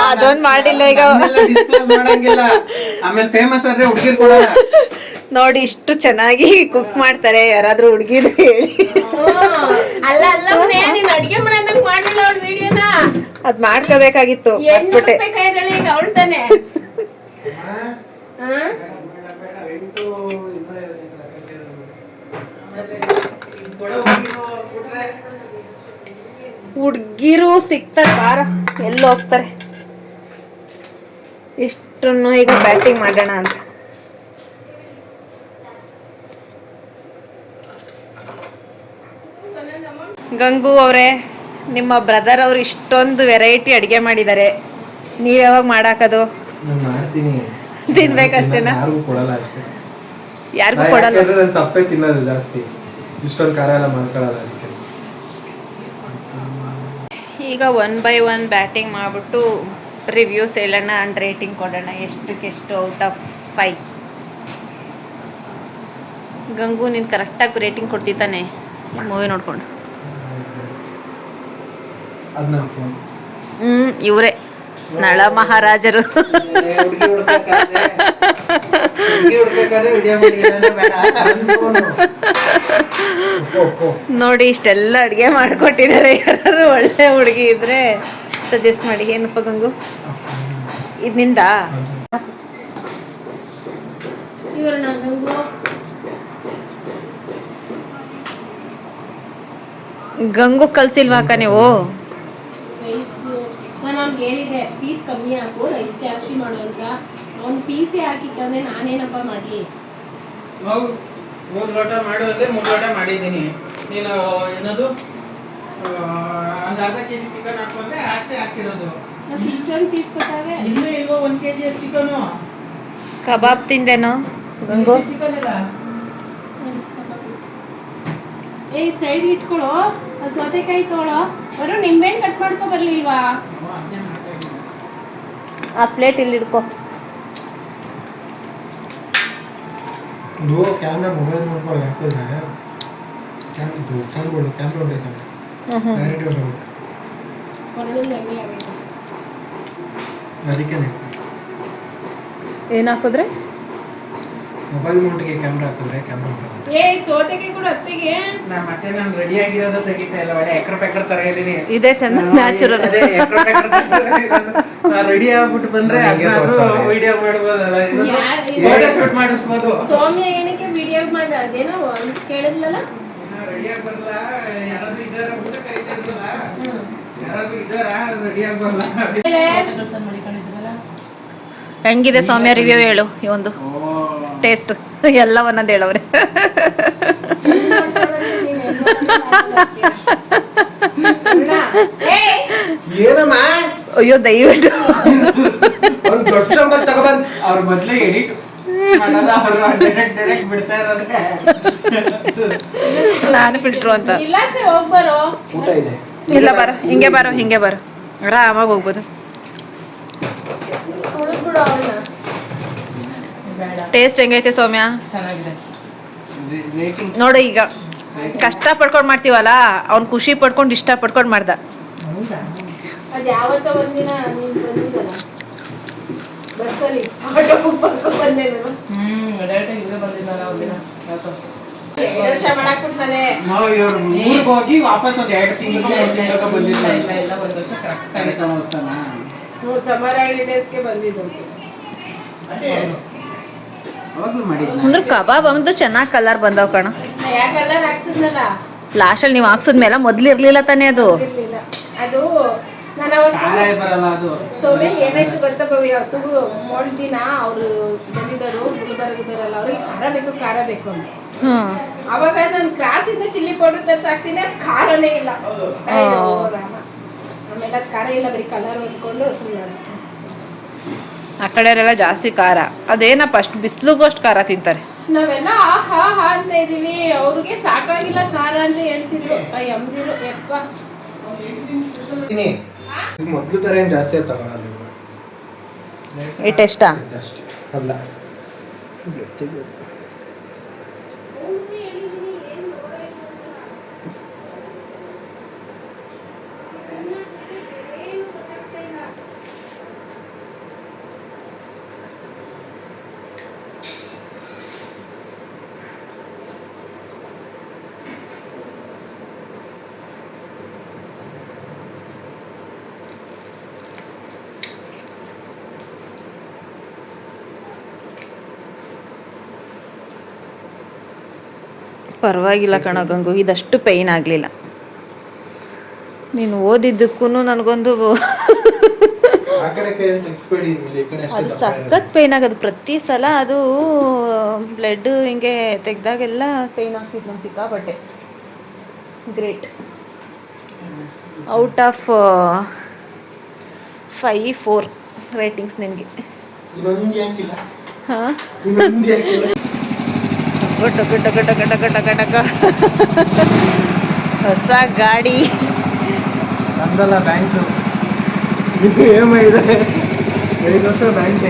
ಅದೊಂದ್ ಮಾಡಿಲ್ಲ ಈಗ ಮಾಡಂಗಿಲ್ಲ ಆಮೇಲೆ ಫೇಮಸ್ ಆದ್ರೆ ಹುಡುಗಿರ್ ಕೊಡಲ್ಲ ನೋಡಿ ಇಷ್ಟು ಚೆನ್ನಾಗಿ ಕುಕ್ ಮಾಡ್ತಾರೆ ಯಾರಾದ್ರೂ ಹುಡುಗಿರು ಹೇಳಿ ಅಲ್ಲ ಅಲ್ಲ ನೀನ್ ಅಡಿಗೆ ಮಾಡೋದಕ್ಕೆ ಮಾಡಿಲ್ಲ ಅವ್ಳ ವಿಡಿಯೋನ ಅದ್ ಮಾಡ್ಕೋಬೇಕಾಗಿತ್ತು ಕೈಗಳಿಗೆ ಅವಳು ತಾನೆ ಹುಡ್ಗಿರು ಸಿಗ್ತಾರೆ ಬಾರ ಎಲ್ಲ ಹೋಗ್ತಾರೆ ಇಷ್ಟನ್ನು ಈಗ ಬ್ಯಾಟಿಂಗ್ ಮಾಡೋಣ ಅಂತ ಗಂಗು ಅವರೇ ನಿಮ್ಮ ಬ್ರದರ್ ಅವ್ರು ಇಷ್ಟೊಂದು ವೆರೈಟಿ ಅಡಿಗೆ ಮಾಡಿದ್ದಾರೆ ನೀವ್ ಯಾವಾಗ ಮಾಡಾಕದು ಮಾಡ್ತೀನಿ ತಿನ್ಬೇಕಷ್ಟೇನಾ ಯಾರಿಗೂ ಕೊಡಲ್ಲ ಅಷ್ಟೇ ಯಾರಿಗೂ ಕೊಡಲ್ಲ ನಾನು ಸಪ್ಪೆ ತಿನ್ನೋದು ಜಾಸ್ತಿ ಇಷ್ಟೊಂದು ಖಾರ ಎಲ್ಲ ಮಾಡ್ಕೊಳ್ಳಲ್ಲ ಅದಕ್ಕೆ ಈಗ 1 by 1 ಬ್ಯಾಟಿಂಗ್ ಮಾಡ್ಬಿಟ್ಟು ರಿವ್ಯೂಸ್ ಹೇಳೋಣ ಅಂಡ್ ರೇಟಿಂಗ್ ಕೊಡೋಣ ಎಷ್ಟು ಔಟ್ ಆಫ್ 5 ಗಂಗು ನೀನು ಕರೆಕ್ಟಾಗಿ ರೇಟಿಂಗ್ ಕೊಡ್ತಿದ್ದಾನೆ ಮೂವಿ ನೋಡ್ಕೊಂಡು ಇವರೇ ನಳ ಮಹಾರಾಜರು ನೋಡಿ ಇಷ್ಟೆಲ್ಲ ಅಡುಗೆ ಮಾಡಿಕೊಟ್ಟಿದ್ದಾರೆ ಯಾರು ಒಳ್ಳೆ ಹುಡುಗಿ ಇದ್ರೆ ಸಜೆಸ್ಟ್ ಮಾಡಿ ಏನಪ್ಪ ಗಂಗು ಇದರಿಂದ ಗಂಗು ಕಲ್ಸಿಲ್ವಾಕ ನೀವು ನಾನು ಅವ್ನಿಗೆ ಹೇಳಿದೆ ಪೀಸ್ ಕಮ್ಮಿ ಹಾಕು ರೈಸ್ ಜಾಸ್ತಿ ಮಾಡು ಅಂತ ಅವ್ನು ಪೀಸೇ ಹಾಕಿಟ್ಟಂದ್ರೆ ನಾನೇನಪ್ಪ ಮಾಡಲಿ 3 ಲೋಟ ಮಾಡು ಅಂದ್ರೆ 3 ಲೋಟ ಮಾಡಿದ್ದೀನಿ ನೀನು ಏನದು ಒಂದು ಅರ್ಧ ಕೆಜಿ ಚಿಕನ್ ಹಾಕೊಂಡೆ ಅಷ್ಟೇ ಹಾಕಿರೋದು ಇಷ್ಟೊಂದು ಪೀಸ್ ಕೊಟ್ಟಾವೆ ಇನ್ನೂ ಇಲ್ವೋ 1 kg ಅಷ್ಟು ಚಿಕನು ಕಬಾಬ್ ತಿಂದೇನೋ ಗಂಗು ಚಿಕನ್ ಇಲ್ಲ ಸೈಡ್ ಇಟ್ಕೊಳ್ಳೋ ಸೌತೆಕಾಯಿ ತೊಗೊಳೋ ಬರೋ ನಿಂಬೆಹಣ್ಣು ಕಟ್ ಮಾಡ್ಕೊ ಬರ್ಲಿಲ್ವಾ ಆ ಪ್ಲೇಟ್ ಇಲ್ಲಿ ಇಡ್ಕೊ ಇದು ಕ್ಯಾಮ್ರಾ ಮೊಬೈಲ್ ನೋಡ್ಕೊಂಡು ಹಾಕಿದ್ರೆ ಫೋನ್ ಕೊಡು ಕ್ಯಾಮ್ರಾ ಹೊಂಟೈತೆ ಡೈರೆಕ್ಟ್ ಹೊಂಟೋಗುತ್ತೆ ಅದಕ್ಕೆ ಏನು ಹಾಕಿದ್ರೆ ಮೊಬೈಲ್ ಮೌಂಟ್ಗೆ ಕ್ಯಾಮ್ರಾ ಹಾಕಿದ್ರೆ ಕ್ಯಾಮ್ರಾ ಹೊಂಟೋಗುತ್ತೆ ಸೌತೆಕಾಯಿ ಕೂಡ ಅತ್ತಿಗೆ ಮತ್ತೆ ನಾನು ರೆಡಿ ಆಗಿರೋದು ತೆಗಿತಾ ಇಲ್ಲ ಒಳ್ಳೆ ಎಕ್ರ ಪೆಕ್ರ ತರ ಇದೀನಿ ಇದೇ ಚಂದ ನ್ಯಾಚುರಲ್ ರೆಡಿ ಆಗ್ಬಿಟ್ಟು ಬಂದ್ರೆ ವಿಡಿಯೋ ಮಾಡ್ಬೋದಲ್ಲ ಶೂಟ್ ಮಾಡಿಸ್ಬೋದು ಸೌಮ್ಯ ಏನಕ್ಕೆ ವಿಡಿಯೋ ಮಾಡ ಅದೇನೋ ಕೇಳಿದ್ಲಲ್ಲ ರೆಡಿ ಆಗಿ ಬರಲ್ಲ ಯಾರಾದ್ರೂ ಇದಾರ ಊಟ ಕರೀತಾ ಇದ್ರಲ್ಲ ಯಾರಾದ್ರೂ ಇದಾರ ರೆಡಿ ಆಗಿ ಬರಲ್ಲ ಹೆಂಗಿದೆ ಸೌಮ್ಯ ರಿವ್ಯೂ ಹೇಳು ಈ ಒಂದು ಟೇಸ್ಟ್ ಎಲ್ಲ ಒಂದೊಂದು ಹೇಳವ್ರೆ ಏನಮ್ಮ ಅಯ್ಯೋ ದಯವಿಟ್ಟು ಒಂದು ದೊಡ್ಡ ಚಂಬಲ್ ತಗೊಬಂದ್ ಅವ್ರ ಮೊದ್ಲೇ ಎಡಿಟ್ ಮಾಡಲ್ಲ ಅವರು ಡೈರೆಕ್ಟ್ ಬಿಡ್ತಾ ಇರೋದೇ ನಾನು ಫಿಲ್ಟ್ರು ಅಂತ ಇಲ್ಲ ಸರ್ ಹೋಗ್ಬರೋ ಊಟ ಇದೆ ಇಲ್ಲ ಬರೋ ಹಿಂಗೆ ಬರೋ ಆರಾಮಾಗಿ ಹೋಗ್ಬೋದು ಟೇಸ್ಟ್ ಹೆಂಗೈತೆ ಸೌಮ್ಯ ನೋಡು ಈಗ ಕಷ್ಟ ಪಡ್ಕೊಂಡು ಮಾಡ್ತೀವಲ್ಲ ಅವ್ನು ಖುಷಿ ಪಡ್ಕೊಂಡು ಇಷ್ಟ ಪಡ್ಕೊಂಡು ಮಾಡ್ದ ಅದು ಯಾವತ್ತೋ ಒಂದಿನ ನೀನು ಬಂದಿದ್ದಲ್ಲ ಬಸ್ಸಲ್ಲಿ ಆಟೋ ಬುಕ್ ಮಾಡ್ಕೊಂಡು ಬಂದೆ ನಾನು ಡೈರೆಕ್ಟ್ ಇಲ್ಲೇ ಬಂದಿದ್ದಲ್ಲ ಒಂದಿನ ವರ್ಷ ಮಾಡಾಕ್ಬಿಟ್ಟಾನೆ ನಾವು ಇವ್ರು ಊರಿಗೆ ಹೋಗಿ ವಾಪಸ್ ಒಂದು 2 ತಿಂಗಳು ಬಂದಿಲ್ಲ ಇಲ್ಲ ಒಂದು ವರ್ಷ ಕರೆಕ್ಟ್ ಆಗಿ ಸಮ್ಮರ್ ಹಾಲಿಡೇಸ್ಗೆ ಬಂದಿದ್ದು ಅಂದ್ರೆ ಕಬಾಬ್ ಅಂತೂ ಚೆನ್ನಾಗಿ ಕಲರ್ ಬಂದವ್ ಕಣ ಯಾಕಲ್ಲರ್ ಹಾಕ್ಸಿದ್ನಲ್ಲ ಲಾಸ್ಟಲ್ಲಿ ನೀವು ಹಾಕ್ಸಿದ್ಮೇಲೆ ಮೊದ್ಲು ಇರ್ಲಿಲ್ಲ ತಾನೇ ಅದು ಅದು ನಾನು ಅವತ್ತು ಸೋಮೆ ಏನಾಯ್ತು ಗೊತ್ತಾ ಭವ್ಯ ಅವತ್ತು ಮೊಳ್ ದಿನ ಅವರು ಬಂದಿದ್ದರು ಗುಲ್ಬರ್ಗದವರಲ್ಲ ಅವ್ರಿಗೆ ಖಾರ ಬೇಕು ಅಂತ ಅವಾಗ ನಾನು ಕ್ರಾಸಿಂದ ಚಿಲ್ಲಿ ಪೌಡರ್ ತರ್ಸಾಕ್ತೀನಿ ಅದು ಖಾರನೇ ಇಲ್ಲ ಆಮೇಲೆ ಅದು ಖಾರ ಇಲ್ಲ ಬರೀ ಕಲರ್ ಹೊಂದ್ಕೊಂಡು ಸುಮ್ಮನೆ ಆ ಕಡೆಯವರೆಲ್ಲ ಜಾಸ್ತಿ ಖಾರ ಅದೇನಪ್ಪ ಅಷ್ಟು ಬಿಸಿಲಿಗೂ ಅಷ್ಟು ಖಾರ ತಿಂತಾರೆ ನಾವೆಲ್ಲ ಹಾ ಅಂತ ಇದೀವಿ ಅವ್ರಿಗೆ ಸಾಕಾಗಿಲ್ಲ ಖಾರ ಅಂತ ಹೇಳ್ತಿದ್ರು ಯಮ್ದಿರು ಯಪ್ಪ ಮೊದಲು ತರ ಏನು ಜಾಸ್ತಿ ತಗೊಳ್ಳಲ್ಲ ಈ ಟೆಸ್ಟಾ ಅಷ್ಟೇ ಅಲ್ಲ ಪರವಾಗಿಲ್ಲ ಕಣೋ ಗಂಗು, ಇದಷ್ಟು ಪೇಯ್ನ್ ಆಗಲಿಲ್ಲ. ನೀನು ಓದಿದ್ದಕ್ಕೂ ನನಗೊಂದು ಆ ಕಡೆ ಕೈಯಲ್ಲಿ ತೆಗಿಸ್ಬೇಡಿ, ಈ ಕಡೆ ಅಷ್ಟೇ ಅದು ದಪ್ಪ ಸಖತ್ ಇರೋದು. ಪೇಯ್ನ್ ಆಗೋದು ಪ್ರತಿ ಸಲ. ಅದು ಬ್ಲಡ್ ಹಿಂಗೆ ತೆಗ್ದಾಗೆಲ್ಲ ಪೇಯ್ನ್ ಆಗ್ತಿತ್ತು ನಂಗೆ ಸಿಕ್ಕಾಪಟ್ಟೆ. ಗ್ರೇಟ್. ಔಟ್ ಆಫ್ 5 4 ರೇಟಿಂಗ್ಸ್ ನಿನಗೆ. ಇನ್ನೊಂದು ಯಾಕಿಲ್ಲ, ಹಾಂ, ಇನ್ನೊಂದು ಯಾಕಿಲ್ಲ. ಟಕ ಟಕ ಟಕ ಟಕ ಟಕ ಟಕ ಹೊಸ ಗಾಡಿ. ನಮ್ದಲ್ಲ ಬ್ಯಾಂಕು, ಇದು EMI ಇದೆ, 5 ವರ್ಷ ಬ್ಯಾಂಕ್.